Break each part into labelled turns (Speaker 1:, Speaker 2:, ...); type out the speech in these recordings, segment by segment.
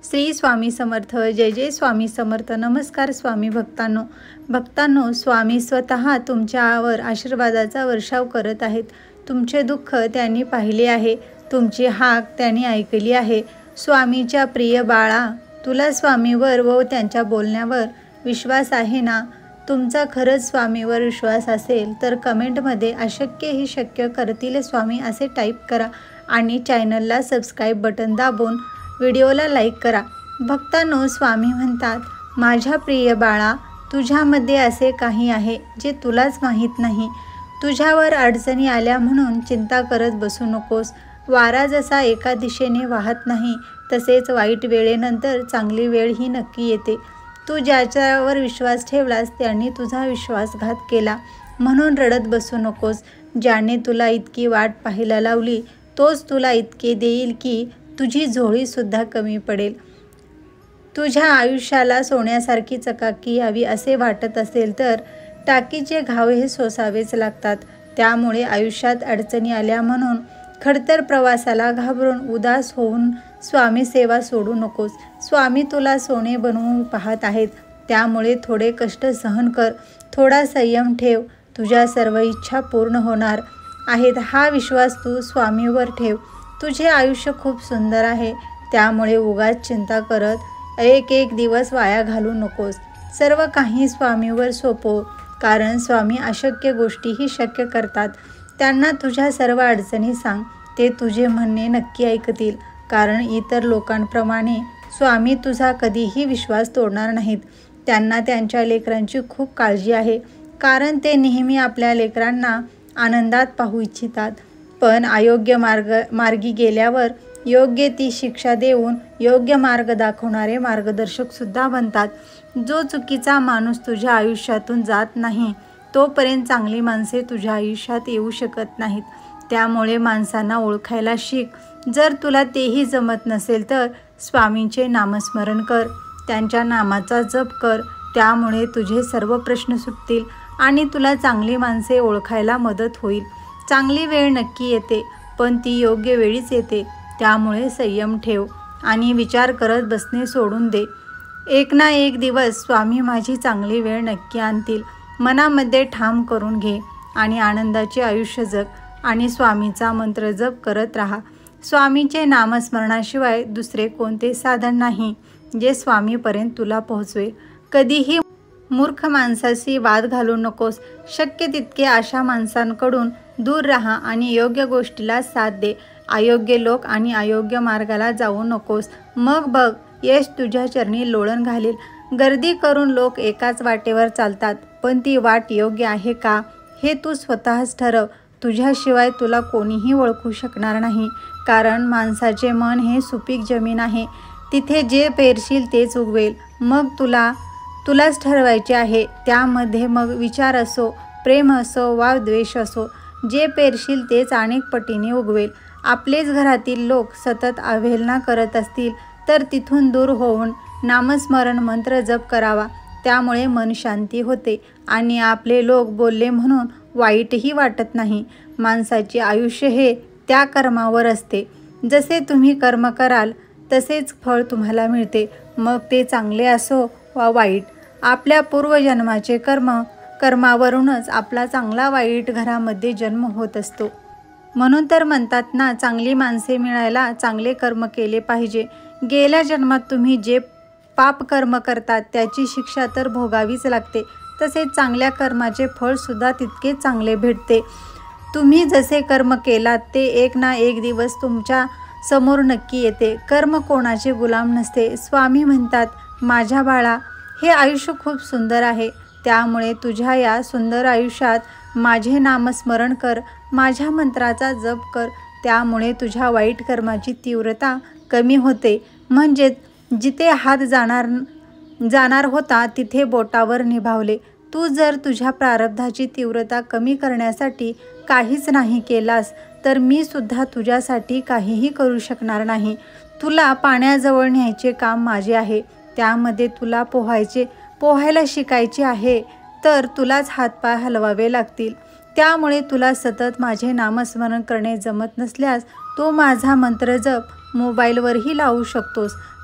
Speaker 1: श्री स्वामी समर्थ. जय जय स्वामी समर्थ. नमस्कार स्वामी भक्तांनो, स्वामी स्वतः तुमच्यावर आशीर्वादाचा वर्षाव करत आहेत. तुमचे दुःख त्यांनी पाहिले आहे, तुमची हाक त्यांनी ऐकली आहे. स्वामीच्या प्रिय बाळा, तुला स्वामीवर व त्यांच्या बोलण्यावर विश्वास आहे ना? तुमचा खरंच स्वामीवर विश्वास असेल तर कमेंटमध्ये अशक्य ही शक्य करतील स्वामी असे टाईप करा आणि चॅनलला सबस्क्राईब बटन दाबून व्हिडिओला लाईक करा. भक्तांनो, स्वामी म्हणतात, माझ्या प्रिय बाळा, तुझ्यामध्ये असे काही आहे जे तुलाच माहीत नाही. तुझ्यावर अडचणी आल्या म्हणून चिंता करत बसू नकोस. वारा जसा एका दिशेने वाहत नाही, तसेच वाईट वेळेनंतर चांगली वेळ ही नक्की येते. तू ज्याच्यावर विश्वास ठेवलास त्यांनी तुझा विश्वासघात केला म्हणून रडत बसू नकोस. ज्याने तुला इतकी वाट पाहायला लावली तोच तुला इतके देईल की तुझी झोळीसुद्धा कमी पडेल. तुझ्या आयुष्याला सोन्यासारखी चकाकी यावी असे वाटत असेल तर टाकीचे घाव हे सोसावेच लागतात. त्यामुळे आयुष्यात अडचणी आल्या म्हणून खडतर प्रवासाला घाबरून उदास होऊन स्वामी सेवा सोडू नकोस. स्वामी तुला सोने बनवून पाहत आहेत. त्यामुळे थोडे कष्ट सहन कर, थोडा संयम ठेव. तुझ्या सर्व इच्छा पूर्ण होणार आहेत हा विश्वास तू स्वामीवर ठेव. तुझे आयुष्य खूप सुंदर आहे, त्यामुळे उगाच चिंता करत एक दिवस वाया घालू नकोस. सर्व काही स्वामीवर सोपव, कारण स्वामी अशक्य गोष्टीही शक्य करतात. त्यांना तुझ्या सर्व अडचणी सांग, ते तुझे म्हणणे नक्की ऐकतील. कारण इतर लोकांप्रमाणे स्वामी तुझा कधीही विश्वास तोडणार नाहीत. त्यांना त्यांच्या लेकरांची खूप काळजी आहे, कारण ते नेहमी आपल्या लेकरांना आनंदात पाहू इच्छितात. पण अयोग्य मार्गी गेल्यावर योग्य ती शिक्षा देऊन योग्य मार्ग दाखवणारे मार्गदर्शकसुद्धा बनतात. जो चुकीचा माणूस तुझ्या आयुष्यातून जात नाही तोपर्यंत चांगली माणसे तुझ्या आयुष्यात येऊ शकत नाहीत. त्यामुळे माणसांना ओळखायला शिक. जर तुला तेही जमत नसेल तर स्वामींचे नामस्मरण कर, त्यांच्या नामाचा जप कर. त्यामुळे तुझे सर्व प्रश्न सुटतील आणि तुला चांगली माणसे ओळखायला मदत होईल. चांगली वेळ नक्की येते, पण ती योग्य वेळीच येते. त्यामुळे संयम ठेव आणि विचार करत बसणे सोडून दे. एक ना एक दिवस स्वामी माझी चांगली वेळ नक्की आणतील. मनामध्ये ठाम करून घे आणि आनंदाचे आयुष्य जग आणि स्वामीचा मंत्र जप करत राहा. स्वामीचे नामस्मरणाशिवाय दुसरे कोणते साधन नाही जे स्वामीपर्यंत तुला पोहोचवेल. कधीही मूर्ख माणसाशी वाद घालू नकोस. शक्य तितके अशा माणसांकडून दूर राहा आणि योग्य गोष्टीला साथ दे. अयोग्य लोक आणि अयोग्य मार्गाला जाऊ नकोस. मग बघ, यश तुझ्या चरणी लोळण घालेल. गर्दी करून लोक एकाच वाटेवर चालतात, पण ती वाट योग्य आहे का हे तू स्वतःच ठरव. तुझ्याशिवाय तुला कोणीही ओळखू शकणार नाही, कारण माणसाचे मन हे सुपीक जमीन आहे. तिथे जे पेरशील तेच उगवेल. मग तुलाच ठरवायचे आहे. त्यामध्ये मग विचार असो, प्रेम असो वा द्वेष असो, जे पेरशील तेच अनेक पटीने उगवेल. आपलेच घरातील लोक सतत अवहेलना करत असतील तर तिथून दूर होऊन नामस्मरण मंत्र जप करावा. त्यामुळे मन शांती होते आणि आपले लोक बोलले म्हणून वाईटही वाटत नाही. माणसाचे आयुष्य हे त्या कर्मावर असते. जसे तुम्ही कर्म कराल तसेच फळ तुम्हाला मिळते, मग ते चांगले असो वा वाईट. आपल्या पूर्वजन्माचे कर्मावरूनच आपला चांगला वाईट घरामध्ये जन्म होत असतो. म्हणून तर म्हणतात ना, चांगली माणसे मिळायला चांगले कर्म केले पाहिजे. गेल्या जन्मात तुम्ही जे पाप कर्म करतात त्याची शिक्षा तर भोगावीच लागते. तसेच चांगल्या कर्माचे फळसुद्धा तितकेच चांगले भेटते. तुम्ही जसे कर्म केलात ते एक ना एक दिवस तुमच्या समोर नक्की येते. कर्म कोणाचे गुलाम नसते. स्वामी म्हणतात, माझ्या बाळा, हे आयुष्य खूप सुंदर आहे. त्यामुळे तुझ्या या सुंदर आयुष्यात माझे नामस्मरण कर, माझ्या मंत्राचा जप कर. त्यामुळे तुझ्या वाईट कर्माची तीव्रता कमी होते. म्हणजे जिथे हात जाणार होता तिथे बोटावर निभावले. तू जर तुझ्या प्रारब्धाची तीव्रता कमी करण्यासाठी काहीच नाही केलास तर मी सुद्धा तुझ्यासाठी काहीही करू शकणार नाही. तुला पाण्याजवळ न्यायचे काम माझे आहे. त्यामध्ये तुला पोहायला शिकायचे आहे तर तुलाच हातपाय हलवावे लागतील. त्यामुळे तुला सतत माझे नामस्मरण करणे जमत नसल्यास तो माझा मंत्र जप मोबाईलवरही लावू शकतोस.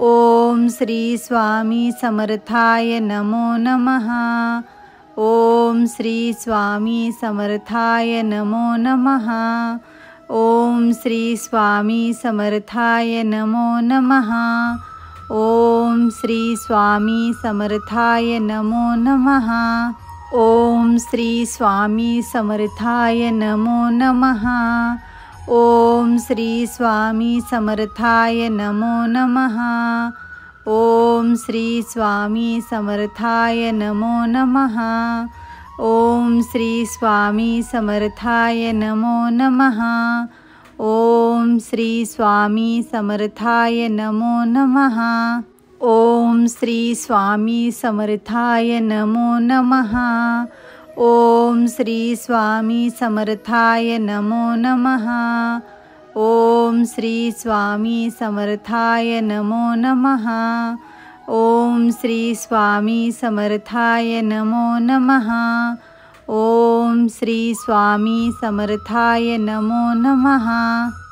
Speaker 1: ओम श्री स्वामी समर्थाय नमो नमः। ओम श्री स्वामी समर्थाय नमो नमः। ओम श्री स्वामी समर्थाय नमो नमः। ओम श्री स्वामी समर्थाय नमो नमः। ओम श्री स्वामी समर्थाय नमो नमः। ओम श्री स्वामी समर्थाय नमो नमः। ओम श्री स्वामी समर्थाय नमो नमः। ओम श्री स्वामी समर्थाय नमो नमः। ओम श्री स्वामी समर्थाय नमो नमः। ओम श्री स्वामी समर्थाय नमो नमः। ओम श्री स्वामी समर्थाय नमो नमः। ओम श्री स्वामी समर्थाय नमो नमः। ओम श्री स्वामी समर्थाय नमो नमः। ओम श्री स्वामी समर्थाय नमो नमः।